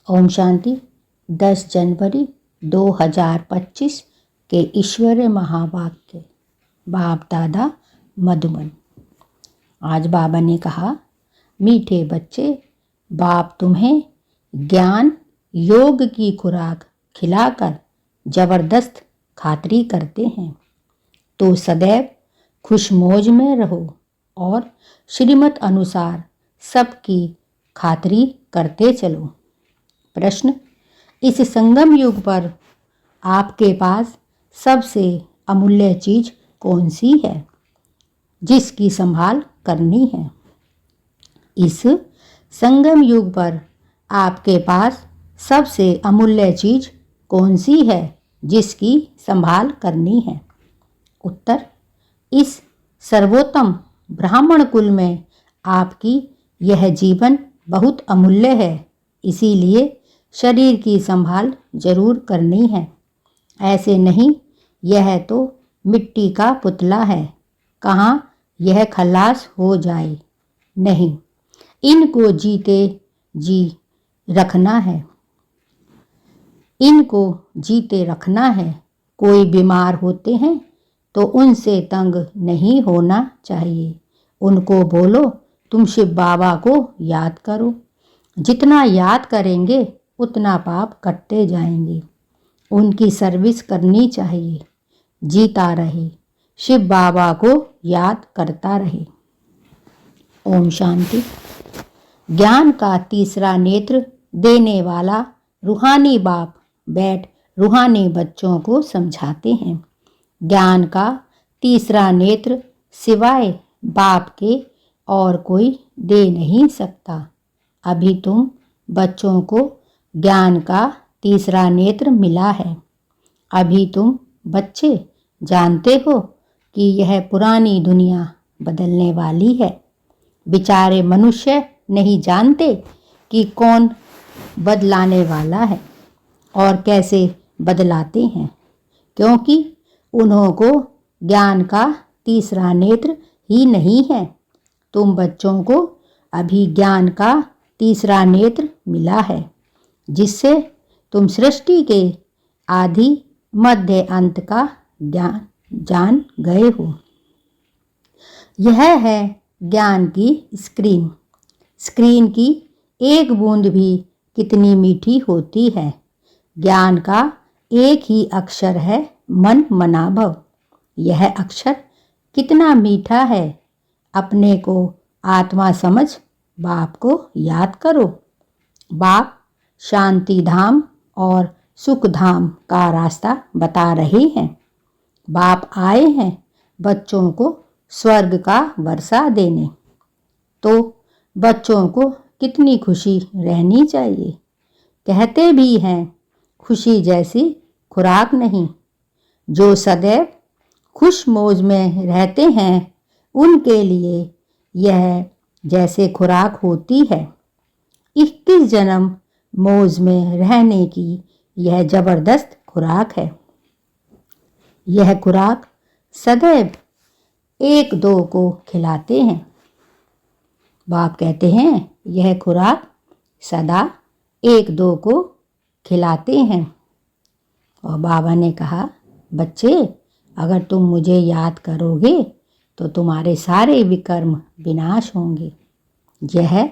ओम शांति। 10 जनवरी 2025 के ईश्वरीय महावाक्य। बाप दादा मधुबन। आज बाबा ने कहा, मीठे बच्चे, बाप तुम्हें ज्ञान योग की खुराक खिलाकर जबरदस्त खातरी करते हैं, तो सदैव खुशमौज में रहो और श्रीमत अनुसार सबकी खातरी करते चलो। प्रश्न, इस संगम युग पर आपके पास सबसे अमूल्य चीज कौन सी है जिसकी संभाल करनी है? इस संगम युग पर आपके पास सबसे अमूल्य चीज कौन सी है जिसकी संभाल करनी है? उत्तर, इस सर्वोत्तम ब्राह्मण कुल में आपकी यह जीवन बहुत अमूल्य है, इसीलिए शरीर की संभाल जरूर करनी है। ऐसे नहीं, यह तो मिट्टी का पुतला है, कहाँ यह खलास हो जाए। नहीं, इनको जीते जी रखना है, इनको जीते रखना है। कोई बीमार होते हैं तो उनसे तंग नहीं होना चाहिए। उनको बोलो, तुम शिव बाबा को याद करो। जितना याद करेंगे उतना पाप कटते जाएंगे। उनकी सर्विस करनी चाहिए। जीता रहे, शिव बाबा को याद करता रहे। ओम शांति। ज्ञान का तीसरा नेत्र देने वाला रूहानी बाप बैठ रूहानी बच्चों को समझाते हैं। ज्ञान का तीसरा नेत्र सिवाय बाप के और कोई दे नहीं सकता। अभी तुम बच्चों को ज्ञान का तीसरा नेत्र मिला है। अभी तुम बच्चे जानते हो कि यह पुरानी दुनिया बदलने वाली है। बेचारे मनुष्य नहीं जानते कि कौन बदलाने वाला है और कैसे बदलाते हैं, क्योंकि उन्हों को ज्ञान का तीसरा नेत्र ही नहीं है। तुम बच्चों को अभी ज्ञान का तीसरा नेत्र मिला है, जिससे तुम सृष्टि के आदि मध्य अंत का ज्ञान जान गए हो। यह है ज्ञान की स्क्रीन। स्क्रीन की एक बूंद भी कितनी मीठी होती है। ज्ञान का एक ही अक्षर है, मन मनाभव। यह अक्षर कितना मीठा है। अपने को आत्मा समझ बाप को याद करो। बाप शांति धाम और सुख धाम का रास्ता बता रहे हैं। बाप आए हैं बच्चों को स्वर्ग का वर्षा देने। तो बच्चों को कितनी खुशी रहनी चाहिए। कहते भी हैं, खुशी जैसी खुराक नहीं। जो सदैव खुश मौज में रहते हैं उनके लिए यह जैसे खुराक होती है। 21 जन्म मौज में रहने की यह जबरदस्त खुराक है। यह खुराक सदैव एक दो को खिलाते हैं। बाप कहते हैं, यह खुराक सदा एक दो को खिलाते हैं। और बाबा ने कहा, बच्चे, अगर तुम मुझे याद करोगे तो तुम्हारे सारे विकर्म विनाश होंगे। यह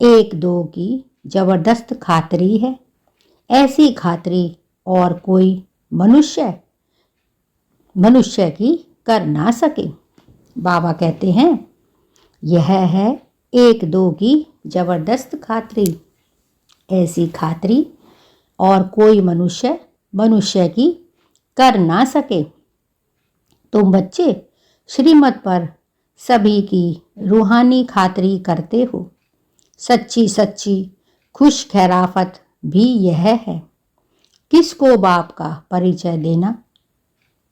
एक दो की जबरदस्त खातरी है। ऐसी खातरी और कोई मनुष्य की कर ना सके। बाबा कहते हैं, यह है एक दो की जबरदस्त खातरी। ऐसी खातरी और कोई मनुष्य की कर ना सके। तुम बच्चे श्रीमत पर सभी की रूहानी खातरी करते हो। सच्ची सच्ची खुश खैराफत भी यह है। किसको बाप का परिचय देना?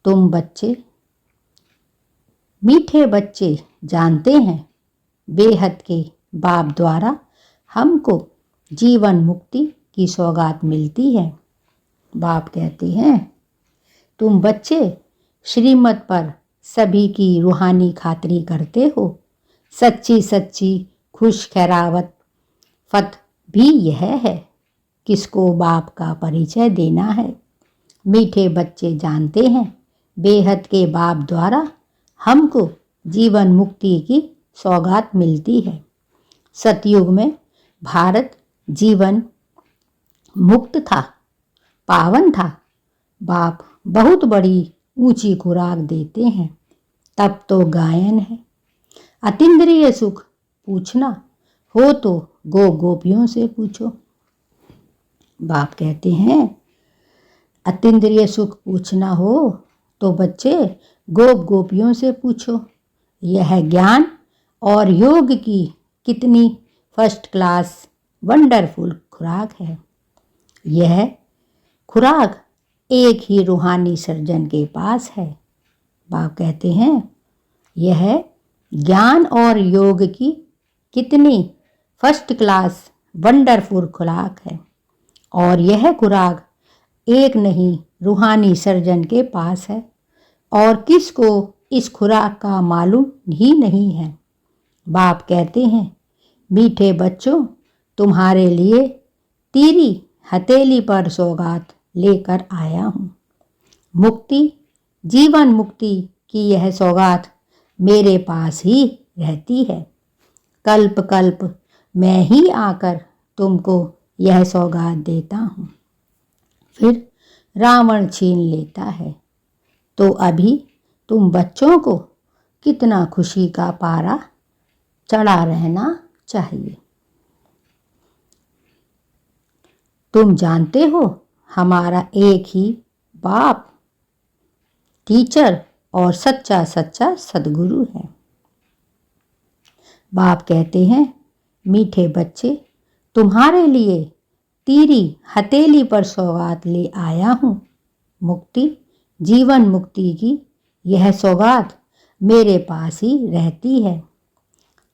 तुम बच्चे, मीठे बच्चे जानते हैं, बेहद के बाप द्वारा हमको जीवन मुक्ति की सौगात मिलती है। बाप कहते हैं, तुम बच्चे श्रीमत पर सभी की रूहानी खातरी करते हो। सच्ची सच्ची खुश खैरावत फत भी यह है। किसको बाप का परिचय देना है। मीठे बच्चे जानते हैं बेहद के बाप द्वारा हमको जीवन मुक्ति की सौगात मिलती है। सतयुग में भारत जीवन मुक्त था, पावन था। बाप बहुत बड़ी ऊंची खुराक देते हैं। तब तो गायन है। अतीन्द्रिय सुख पूछना हो तो गोपियों से पूछो। बाप कहते हैं अतीन्द्रिय सुख पूछना हो तो बच्चे गोपियों से पूछो। यह ज्ञान और योग की कितनी फर्स्ट क्लास वंडरफुल खुराक है। यह खुराक एक ही रूहानी सर्जन के पास है। बाप कहते हैं यह ज्ञान और योग की कितनी फर्स्ट क्लास वंडरफुल खुराक है, और यह खुराक एक नहीं रूहानी सर्जन के पास है, और किसको इस खुराक का मालूम ही नहीं है। बाप कहते हैं मीठे बच्चों, तुम्हारे लिए तेरी हथेली पर सौगात लेकर आया हूँ। मुक्ति, जीवन मुक्ति की यह सौगात मेरे पास ही रहती है। कल्प कल्प मैं ही आकर तुमको यह सौगात देता हूँ। फिर रावण छीन लेता है। तो अभी तुम बच्चों को कितना खुशी का पारा चढ़ा रहना चाहिए। तुम जानते हो हमारा एक ही बाप टीचर और सच्चा सदगुरु है। बाप कहते हैं मीठे बच्चे, तुम्हारे लिए तेरी हथेली पर सौगात ले आया हूँ। मुक्ति, जीवन मुक्ति की यह सौगात मेरे पास ही रहती है।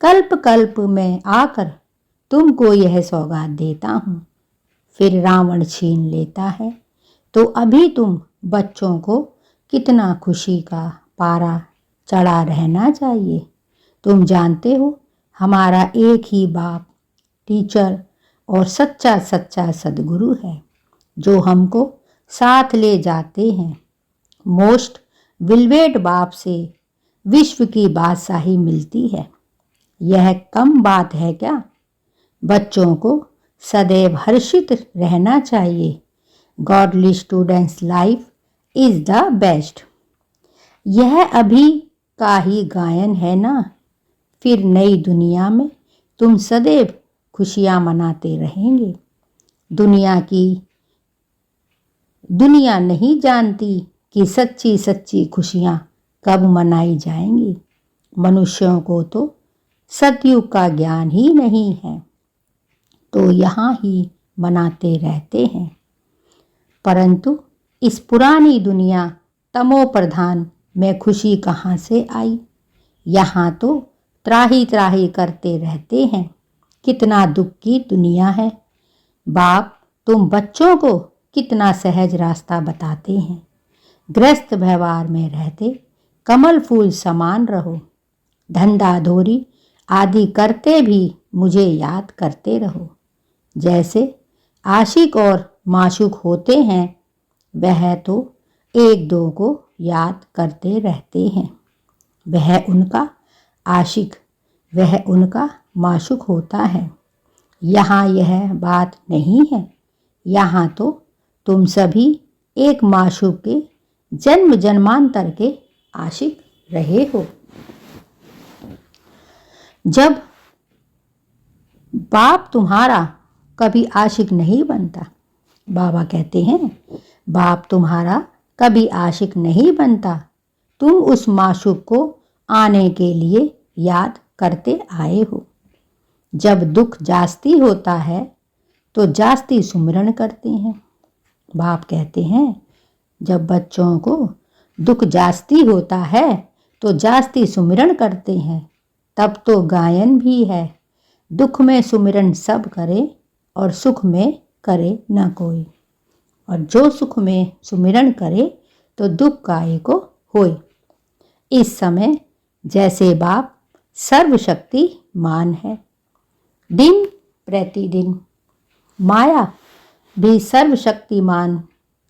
कल्प कल्प में आकर तुमको यह सौगात देता हूँ। फिर रावण छीन लेता है। तो अभी तुम बच्चों को कितना खुशी का पारा चढ़ा रहना चाहिए। तुम जानते हो हमारा एक ही बाप टीचर और सच्चा सदगुरु है, जो हमको साथ ले जाते हैं। मोस्ट विलवेट बाप से विश्व की बादशाही मिलती है। यह कम बात है क्या? बच्चों को सदैव हर्षित रहना चाहिए। Godly students life is the best. यह अभी का ही गायन है ना। फिर नई दुनिया में तुम सदैव खुशियां मनाते रहेंगे। दुनिया नहीं जानती कि सच्ची सच्ची खुशियां कब मनाई जाएंगी। मनुष्यों को तो सतयुग का ज्ञान ही नहीं है, तो यहाँ ही मनाते रहते हैं। परंतु इस पुरानी दुनिया तमो प्रधान में खुशी कहाँ से आई। यहाँ तो त्राही त्राही करते रहते हैं। कितना दुख की दुनिया है। बाप तुम बच्चों को कितना सहज रास्ता बताते हैं। गृहस्थ व्यवहार में रहते कमल फूल समान रहो। धंधा धोरी आदि करते भी मुझे याद करते रहो। जैसे आशिक और माशूक होते हैं, वह तो एक दो को याद करते रहते हैं। वह उनका आशिक, वह उनका माशूक होता है। यहाँ यह बात नहीं है। यहाँ तो तुम सभी एक माशूक के जन्म जन्मांतर के आशिक रहे हो। जब बाप तुम्हारा कभी आशिक नहीं बनता। बाबा कहते हैं बाप तुम्हारा कभी आशिक नहीं बनता। तुम उस माशूक को आने के लिए याद करते आए हो। जब दुख जास्ती होता है तो जास्ती सुमिरन करते हैं। बाप कहते हैं जब बच्चों को दुख जास्ती होता है तो जास्ती सुमिरन करते हैं। तब तो गायन भी है, दुख में सुमिरन सब करे और सुख में करे न कोई। और जो सुख में सुमिरन करे तो दुख काहे को होए। इस समय जैसे बाप सर्वशक्तिमान है। दिन प्रतिदिन माया भी सर्वशक्तिमान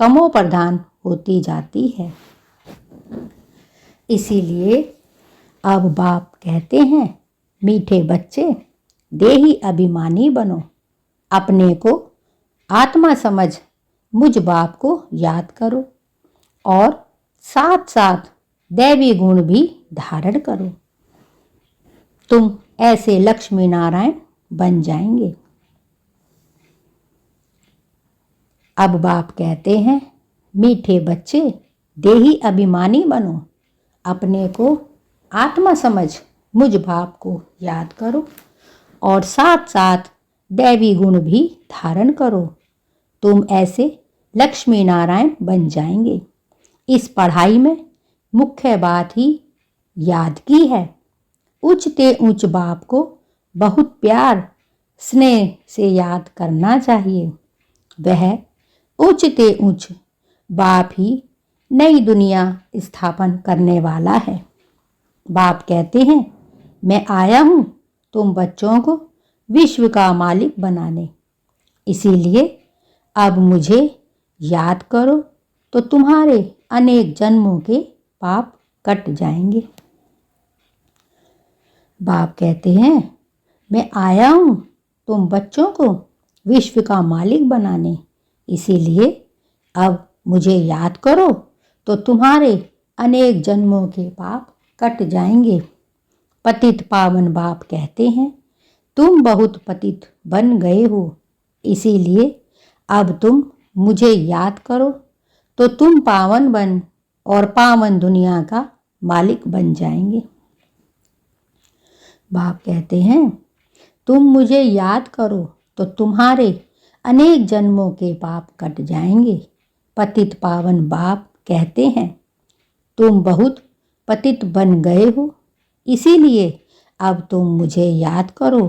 तमो प्रधान होती जाती है। इसीलिए अब बाप कहते हैं, मीठे बच्चे देही अभिमानी बनो, अपने को आत्मा समझ मुझ बाप को याद करो और साथ साथ दैवी गुण भी धारण करो। तुम ऐसे लक्ष्मी नारायण बन जाएंगे। अब बाप कहते हैं, मीठे बच्चे देही अभिमानी बनो, अपने को आत्मा समझ मुझ बाप को याद करो और साथ साथ दैवी गुण भी धारण करो। तुम ऐसे लक्ष्मी नारायण बन जाएंगे। इस पढ़ाई में मुख्य बात ही याद की है। ऊंचते ऊंच बाप को बहुत प्यार स्नेह से याद करना चाहिए। वह ऊंचते ऊंच बाप ही नई दुनिया स्थापन करने वाला है। बाप कहते हैं, मैं आया हूँ तुम बच्चों को विश्व का मालिक बनाने। इसीलिए अब मुझे याद करो तो तुम्हारे अनेक जन्मों के पाप कट जाएंगे। बाप कहते हैं, मैं आया हूँ तुम बच्चों को विश्व का मालिक बनाने। इसीलिए अब मुझे याद करो तो तुम्हारे अनेक जन्मों के पाप कट जाएंगे। पतित पावन बाप कहते हैं, तुम बहुत पतित बन गए हो, इसीलिए अब तुम मुझे याद करो तो तुम पावन बन और पावन दुनिया का मालिक बन जाएंगे। बाप कहते हैं, तुम मुझे याद करो तो तुम्हारे अनेक जन्मों के पाप कट जाएंगे। पतित पावन बाप कहते हैं, तुम बहुत पतित बन गए हो, इसीलिए अब तुम मुझे याद करो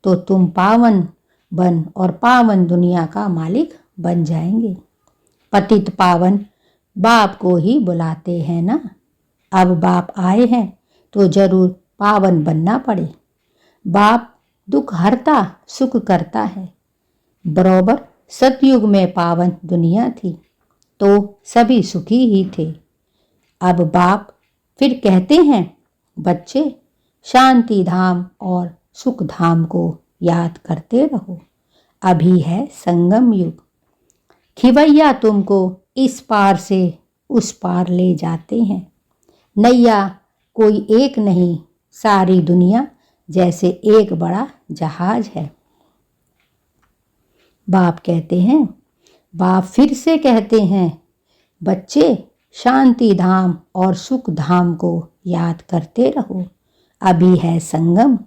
तो तुम पावन बन और पावन दुनिया का मालिक बन जाएंगे। पतित पावन बाप को ही बुलाते हैं ना। अब बाप आए हैं तो जरूर पावन बनना पड़े। बाप दुख हरता सुख करता है। बराबर सतयुग में पावन दुनिया थी तो सभी सुखी ही थे। अब बाप फिर कहते हैं, बच्चे शांति धाम और सुख धाम को याद करते रहो। अभी है संगम युग। खिवैया तुमको इस पार से उस पार ले जाते हैं। नैया कोई एक नहीं, सारी दुनिया जैसे एक बड़ा जहाज है। बाप कहते हैं, बाप फिर से कहते हैं, बच्चे शांति धाम और सुख धाम को याद करते रहो। अभी है संगम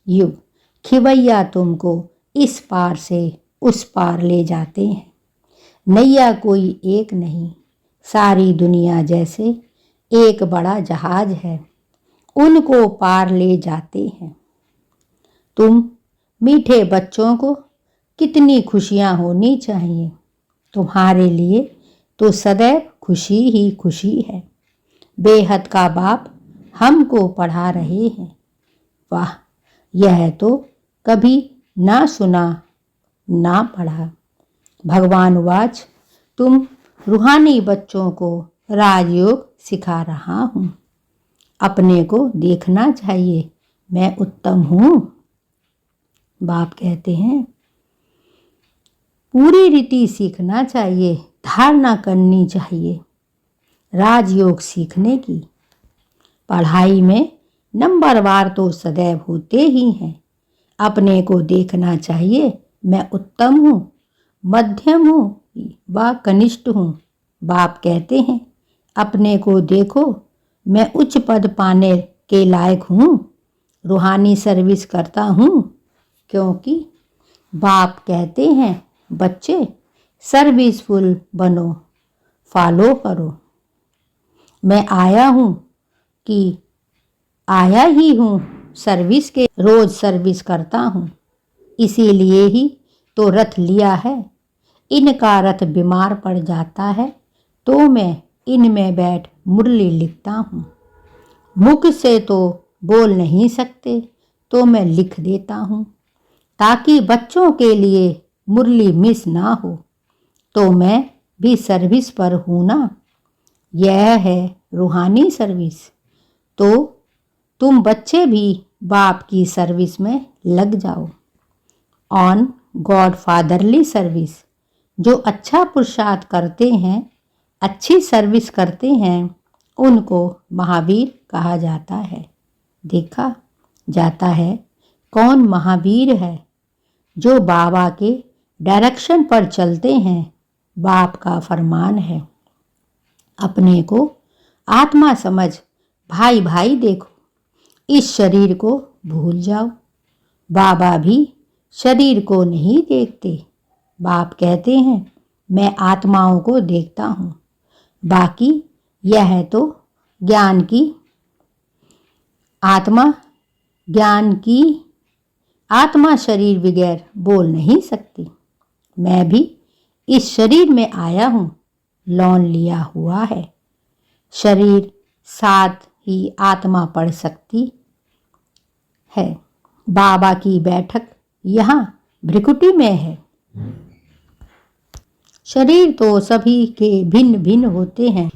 युग। खिवैया तुमको इस पार से उस पार ले जाते हैं। नैया कोई एक नहीं, सारी दुनिया जैसे एक बड़ा जहाज है, उनको पार ले जाते हैं। तुम मीठे बच्चों को कितनी खुशियाँ होनी चाहिए। तुम्हारे लिए तो सदैव खुशी ही खुशी है। बेहद का बाप हमको पढ़ा रहे हैं। वाह, यह तो कभी ना सुना ना पढ़ा। भगवान वाच, तुम रूहानी बच्चों को राजयोग सिखा रहा हूँ। अपने को देखना चाहिए, मैं उत्तम हूँ। बाप कहते हैं, पूरी रीति सीखना चाहिए, धारणा करनी चाहिए राजयोग सीखने की। पढ़ाई में नंबरवार तो सदैव होते ही हैं। अपने को देखना चाहिए, मैं उत्तम हूँ, मध्यम हूँ व कनिष्ठ हूँ। बाप कहते हैं, अपने को देखो, मैं उच्च पद पाने के लायक हूँ, रूहानी सर्विस करता हूँ। क्योंकि बाप कहते हैं, बच्चे सर्विसफुल बनो, फॉलो करो। मैं आया हूँ कि आया ही हूँ सर्विस के, रोज सर्विस करता हूँ। इसीलिए ही तो रथ लिया है। इनका रथ बीमार पड़ जाता है तो मैं इनमें बैठ मुरली लिखता हूँ। मुख से तो बोल नहीं सकते तो मैं लिख देता हूँ, ताकि बच्चों के लिए मुरली मिस ना हो। तो मैं भी सर्विस पर हूँ ना। यह है रूहानी सर्विस। तो तुम बच्चे भी बाप की सर्विस में लग जाओ। On God fatherly service. जो अच्छा पुरुषार्थ करते हैं, अच्छी सर्विस करते हैं, उनको महावीर कहा जाता है। देखा जाता है कौन महावीर है? जो बाबा के डायरेक्शन पर चलते हैं। बाप का फरमान है, अपने को आत्मा समझ, भाई भाई देखो, इस शरीर को भूल जाओ। बाबा भी शरीर को नहीं देखते। बाप कहते हैं मैं आत्माओं को देखता हूँ, बाकी यह तो ज्ञान की आत्मा आत्मा शरीर बगैर बोल नहीं सकती। मैं भी इस शरीर में आया हूँ, लौन लिया हुआ है। शरीर साथ ही आत्मा पढ़ सकती है। बाबा की बैठक यहाँ भ्रिकुटी में है। शरीर तो सभी के भिन्न भिन्न होते हैं।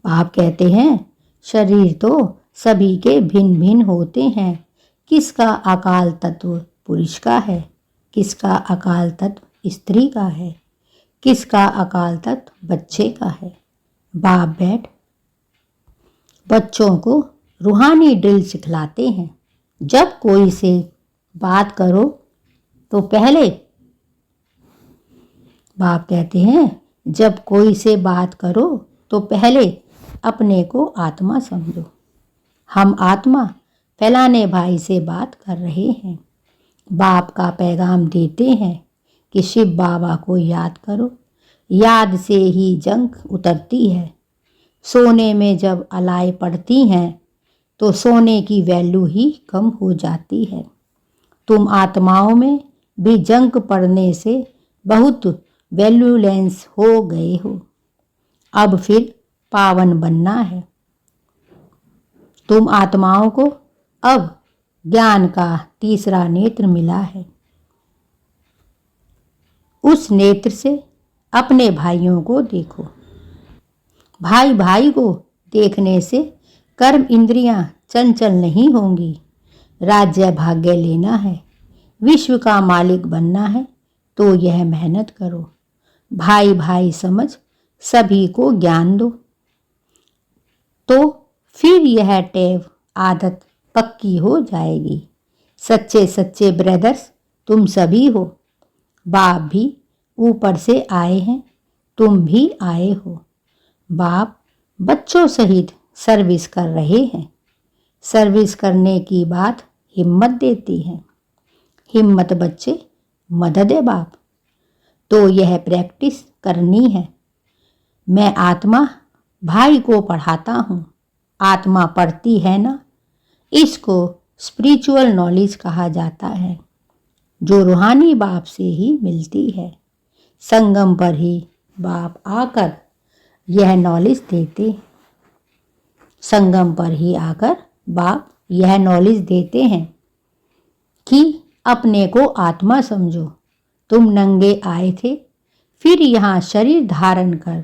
आप कहते हैं शरीर तो सभी के भिन्न भिन्न होते हैं। किसका अकाल तत्व पुरुष का है, किसका अकाल तत्व स्त्री का है, किसका अकाल तत्व बच्चे का है। बाप बैठ बच्चों को रूहानी ड्रिल सिखलाते हैं। जब कोई से बात करो तो पहले बाप कहते हैं जब कोई से बात करो तो पहले अपने को आत्मा समझो। हम आत्मा फैलाने भाई से बात कर रहे हैं। बाप का पैगाम देते हैं कि शिव बाबा को याद करो। याद से ही जंग उतरती है। सोने में जब अलाई पड़ती हैं तो सोने की वैल्यू ही कम हो जाती है। तुम आत्माओं में भी जंग पड़ने से बहुत वैल्यूलेंस हो गए हो। अब फिर पावन बनना है। तुम आत्माओं को अब ज्ञान का तीसरा नेत्र मिला है। उस नेत्र से अपने भाइयों को देखो। भाई भाई को देखने से कर्म इंद्रियां चंचल नहीं होंगी। राज्य भाग्य लेना है, विश्व का मालिक बनना है तो यह मेहनत करो। भाई भाई समझ सभी को ज्ञान दो, तो फिर यह टेव आदत पक्की हो जाएगी। सच्चे सच्चे ब्रदर्स तुम सभी हो। बाप भी ऊपर से आए हैं, तुम भी आए हो। बाप बच्चों सहित सर्विस कर रहे हैं। सर्विस करने की बात हिम्मत देती है। हिम्मत बच्चे, मदद है बाप। तो यह प्रैक्टिस करनी है। मैं आत्मा भाई को पढ़ाता हूँ। आत्मा पढ़ती है ना, इसको स्पिरिचुअल नॉलेज कहा जाता है, जो रूहानी बाप से ही मिलती है। संगम पर ही बाप आकर यह नॉलेज देते। संगम पर ही आकर बाप यह नॉलेज देते हैं कि अपने को आत्मा समझो। तुम नंगे आए थे, फिर यहाँ शरीर धारण कर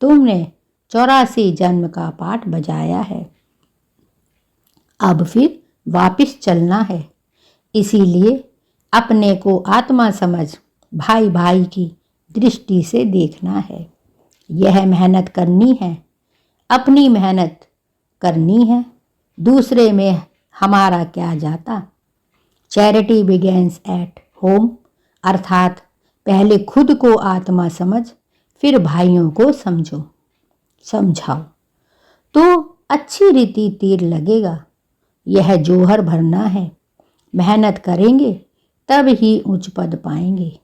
तुमने 84 जन्म का पाठ बजाया है। अब फिर वापस चलना है। इसीलिए अपने को आत्मा समझ भाई भाई की दृष्टि से देखना है। यह मेहनत करनी है, अपनी मेहनत करनी है। दूसरे में हमारा क्या जाता। चैरिटी बिगेन्स एट होम, अर्थात पहले खुद को आत्मा समझ फिर भाइयों को समझाओ तो अच्छी रीति तीर लगेगा। यह जोहर भरना है। मेहनत करेंगे तब ही उच्च पद पाएंगे।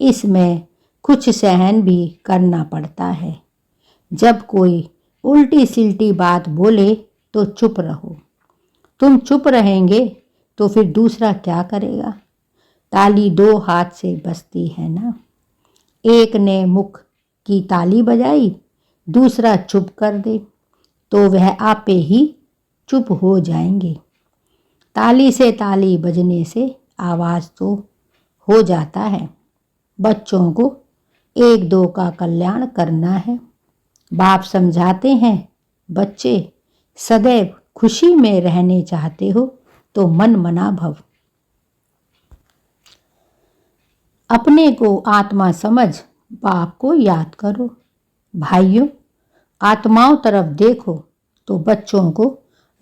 इसमें कुछ सहन भी करना पड़ता है। जब कोई उल्टी सिल्टी बात बोले तो चुप रहो। तुम चुप रहेंगे तो फिर दूसरा क्या करेगा। ताली 2 हाथ से बजती है ना। एक ने मुख की ताली बजाई, दूसरा चुप कर दे तो वह आपे ही चुप हो जाएंगे। ताली से ताली बजने से आवाज़ तो हो जाता है। बच्चों को एक दो का कल्याण करना है। बाप समझाते हैं, बच्चे सदैव खुशी में रहने चाहते हो तो मन मना भव। अपने को आत्मा समझ बाप को याद करो। भाइयों, आत्माओं तरफ देखो तो बच्चों को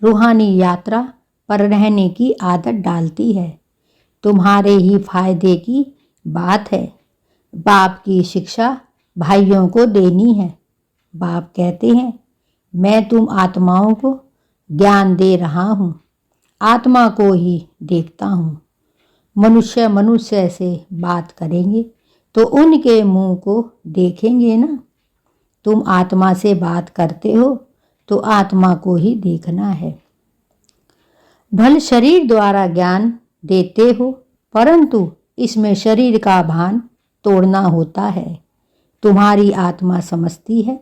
रूहानी यात्रा पर रहने की आदत डालती है। तुम्हारे ही फायदे की बात है। बाप की शिक्षा भाइयों को देनी है। बाप कहते हैं, मैं तुम आत्माओं को ज्ञान दे रहा हूँ, आत्मा को ही देखता हूँ। मनुष्य मनुष्य से बात करेंगे तो उनके मुंह को देखेंगे ना। तुम आत्मा से बात करते हो तो आत्मा को ही देखना है। भल शरीर द्वारा ज्ञान देते हो, परंतु इसमें शरीर का भान तोड़ना होता है। तुम्हारी आत्मा समझती है,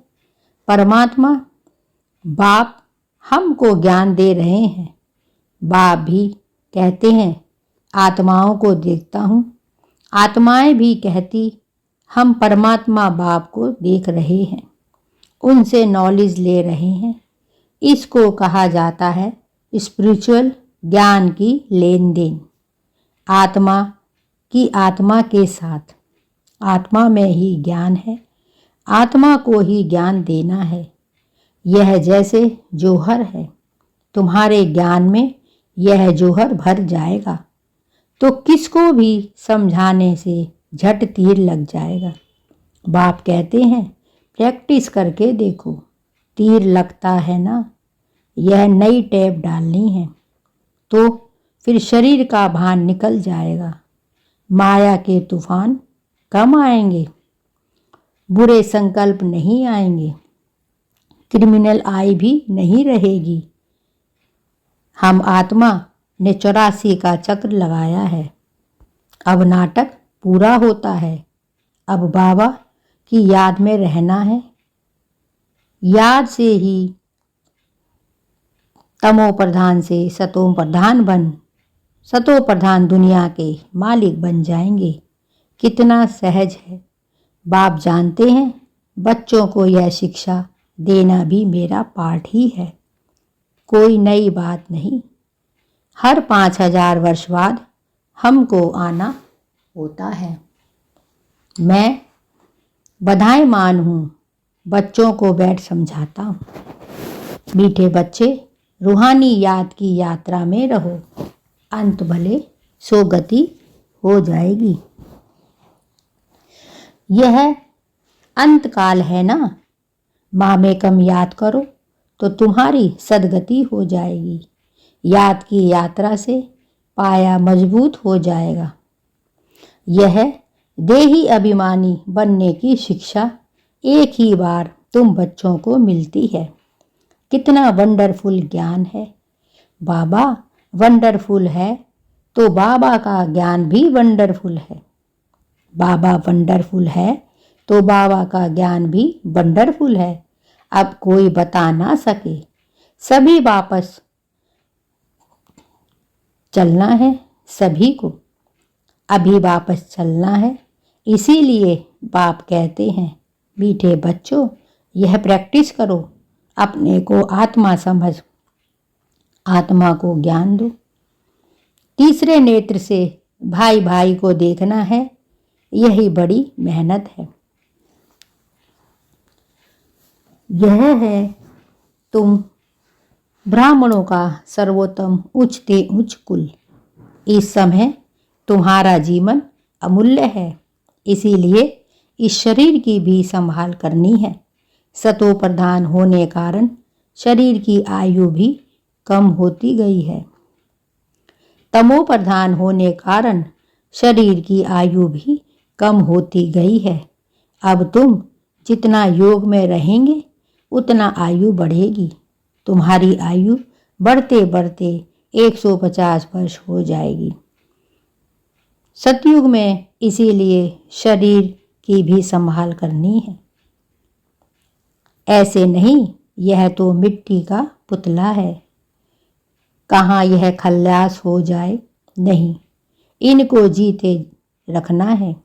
परमात्मा बाप हमको ज्ञान दे रहे हैं। बाप भी कहते हैं, आत्माओं को देखता हूँ। आत्माएं भी कहती, हम परमात्मा बाप को देख रहे हैं, उनसे नॉलेज ले रहे हैं। इसको कहा जाता है स्पिरिचुअल ज्ञान की लेन देन। आत्मा की आत्मा के साथ, आत्मा में ही ज्ञान है, आत्मा को ही ज्ञान देना है। यह जैसे जौहर है, तुम्हारे ज्ञान में यह जौहर भर जाएगा तो किसको भी समझाने से झट तीर लग जाएगा। बाप कहते हैं, प्रैक्टिस करके देखो, तीर लगता है ना। यह नई टैप डालनी है तो फिर शरीर का भान निकल जाएगा। माया के तूफान कम आएंगे, बुरे संकल्प नहीं आएंगे, क्रिमिनल आई भी नहीं रहेगी। हम आत्मा ने 84 का चक्र लगाया है। अब नाटक पूरा होता है। अब बाबा की याद में रहना है। याद से ही तमो प्रधान से सतो प्रधान बन, सतो प्रधान दुनिया के मालिक बन जाएंगे। कितना सहज है। बाप जानते हैं, बच्चों को यह शिक्षा देना भी मेरा पाठ ही है। कोई नई बात नहीं। हर 5000 वर्ष बाद हमको आना होता है। मैं बधाईमान हूँ, बच्चों को बैठ समझाता हूँ। मीठे बच्चे, रूहानी याद की यात्रा में रहो, अंत भले सो गति हो जाएगी। यह अंत काल है ना। माँ में कम याद करो तो तुम्हारी सदगति हो जाएगी। याद की यात्रा से पाया मजबूत हो जाएगा। यह देही अभिमानी बनने की शिक्षा एक ही बार तुम बच्चों को मिलती है। कितना वंडरफुल ज्ञान है। बाबा वंडरफुल है तो बाबा का ज्ञान भी वंडरफुल है। बाबा वंडरफुल है तो बाबा का ज्ञान भी वंडरफुल है। अब कोई बता ना सके। सभी वापस चलना है, सभी को अभी वापस चलना है। इसीलिए बाप कहते हैं, मीठे बच्चों, यह प्रैक्टिस करो, अपने को आत्मा समझ, आत्मा को ज्ञान दो। तीसरे नेत्र से भाई भाई को देखना है, यही बड़ी मेहनत है। यह है तुम ब्राह्मणों का सर्वोत्तम उच्चते उच्च कुल। इस समय तुम्हारा जीवन अमूल्य है, इसीलिए इस शरीर की भी संभाल करनी है। सतो प्रधान होने कारण शरीर की आयु भी कम होती गई है। तमो प्रधान होने कारण शरीर की आयु भी कम होती गई है। अब तुम जितना योग में रहेंगे उतना आयु बढ़ेगी। तुम्हारी आयु बढ़ते बढ़ते 150 वर्ष हो जाएगी। सतयुग में इसीलिए शरीर की भी संभाल करनी है। ऐसे नहीं, यह तो मिट्टी का पुतला है, कहाँ यह खल्लास हो जाए। नहीं, इनको जीते रखना है।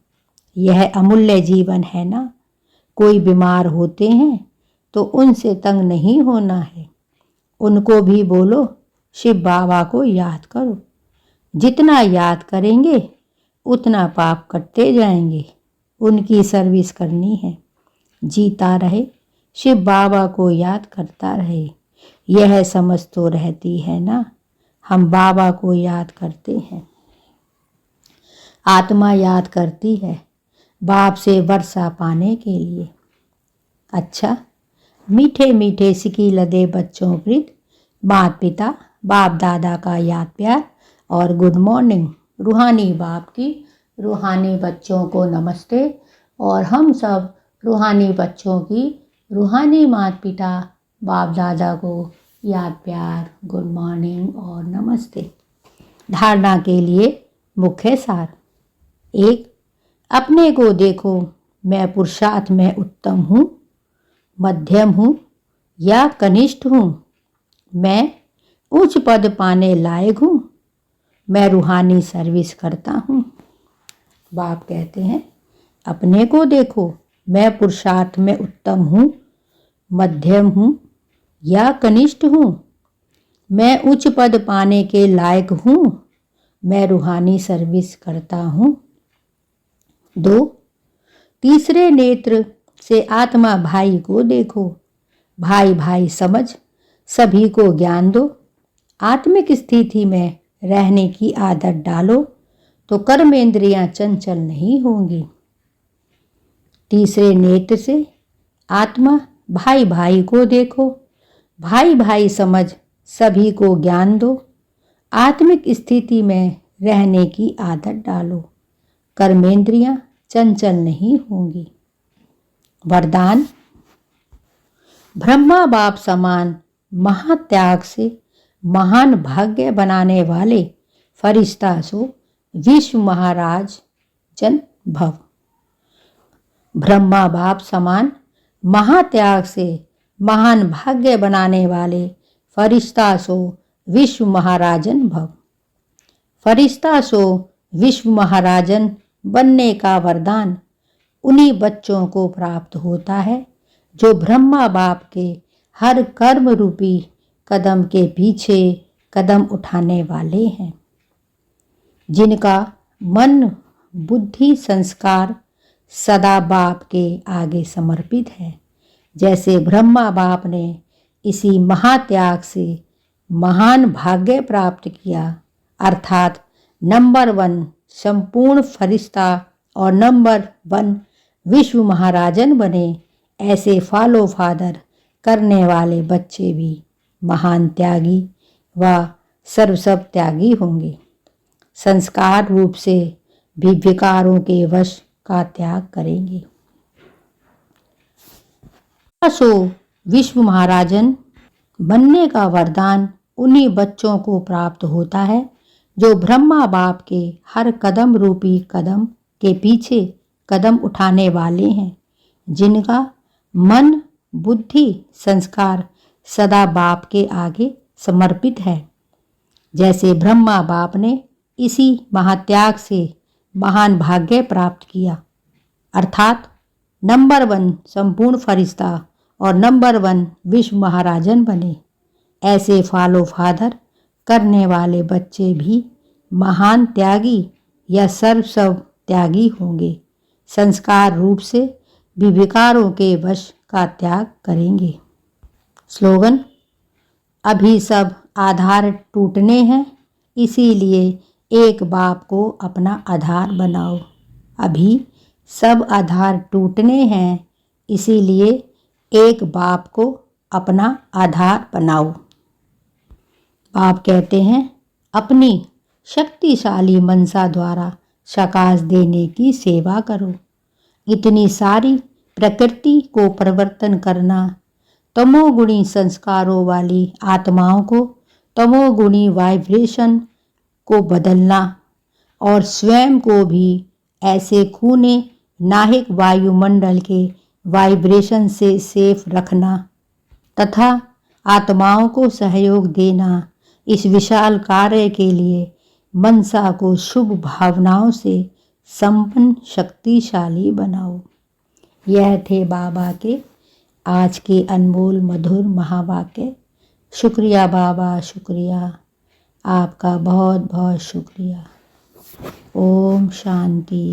यह अमूल्य जीवन है ना। कोई बीमार होते हैं तो उनसे तंग नहीं होना है। उनको भी बोलो शिव बाबा को याद करो। जितना याद करेंगे उतना पाप कटते जाएंगे। उनकी सर्विस करनी है। जीता रहे, शिव बाबा को याद करता रहे। यह समझ तो रहती है ना, हम बाबा को याद करते हैं। आत्मा याद करती है बाप से वर्षा पाने के लिए। अच्छा, मीठे मीठे सिकी लदे बच्चों प्रति माता पिता बाप दादा का याद प्यार और गुड मॉर्निंग। रूहानी बाप की रूहानी बच्चों को नमस्ते और हम सब रूहानी बच्चों की रूहानी माता पिता बाप दादा को याद प्यार, गुड मॉर्निंग और नमस्ते। धारणा के लिए मुख्य सार। 1. अपने को देखो, मैं पुरुषार्थ में उत्तम हूँ, मध्यम हूँ या कनिष्ठ हूँ। मैं उच्च पद पाने लायक हूँ। मैं रूहानी सर्विस करता हूँ। बाप कहते हैं अपने को देखो, मैं पुरुषार्थ में उत्तम हूँ, मध्यम हूँ या कनिष्ठ हूँ। मैं उच्च पद पाने के लायक हूँ। मैं रूहानी सर्विस करता हूँ। 2. तीसरे नेत्र से आत्मा भाई को देखो। भाई भाई समझ सभी को ज्ञान दो। आत्मिक स्थिति में रहने की आदत डालो तो कर्मेंद्रियां चंचल नहीं होंगी। तीसरे नेत्र से आत्मा भाई भाई को देखो। भाई भाई समझ सभी को ज्ञान दो। आत्मिक स्थिति में रहने की आदत डालो, कर्मेंद्रियां चंचल नहीं होंगी। वरदान। ब्रह्मा बाप समान महात्याग से महान भाग्य बनाने वाले फरिश्ता सो विश्व महाराज जन भव। ब्रह्मा बाप समान महात्याग से महान भाग्य बनाने वाले फरिश्ता सो विश्व महाराजन भव। फरिश्ता सो विश्व महाराजन बनने का वरदान उन्हीं बच्चों को प्राप्त होता है जो ब्रह्मा बाप के हर कर्म रूपी कदम के पीछे कदम उठाने वाले हैं, जिनका मन बुद्धि संस्कार सदा बाप के आगे समर्पित है। जैसे ब्रह्मा बाप ने इसी महात्याग से महान भाग्य प्राप्त किया, अर्थात नंबर 1 संपूर्ण फरिश्ता और नंबर 1 विश्व महाराजन बने, ऐसे फॉलो फादर करने वाले बच्चे भी महान त्यागी व सर्वसव त्यागी होंगे। संस्कार रूप से भी विकारों के वश का त्याग करेंगे। सो विश्व महाराजन बनने का वरदान उन्हीं बच्चों को प्राप्त होता है जो ब्रह्मा बाप के हर कदम रूपी कदम के पीछे कदम उठाने वाले हैं, जिनका मन बुद्धि संस्कार सदा बाप के आगे समर्पित है। जैसे ब्रह्मा बाप ने इसी महात्याग से महान भाग्य प्राप्त किया, अर्थात नंबर 1 संपूर्ण फरिश्ता और नंबर 1 विश्व महाराजन बने, ऐसे फॉलो फादर करने वाले बच्चे भी महान त्यागी या सर्वस्व त्यागी होंगे। संस्कार रूप से भी विकारों के वश का त्याग करेंगे। स्लोगन। अभी सब आधार टूटने हैं, इसीलिए एक बाप को अपना आधार बनाओ। अभी सब आधार टूटने हैं, इसीलिए एक बाप को अपना आधार बनाओ। बाप कहते हैं अपनी शक्तिशाली मनसा द्वारा सकाश देने की सेवा करो। इतनी सारी प्रकृति को परिवर्तन करना, तमोगुणी संस्कारों वाली आत्माओं को तमोगुणी वाइब्रेशन को बदलना और स्वयं को भी ऐसे खूने नाहिक वायुमंडल के वाइब्रेशन से सेफ रखना तथा आत्माओं को सहयोग देना, इस विशाल कार्य के लिए मनसा को शुभ भावनाओं से संपन्न शक्तिशाली बनाओ। यह थे बाबा के आज के अनमोल मधुर महावाक्य। शुक्रिया बाबा, शुक्रिया, आपका बहुत बहुत शुक्रिया। ओम शांति।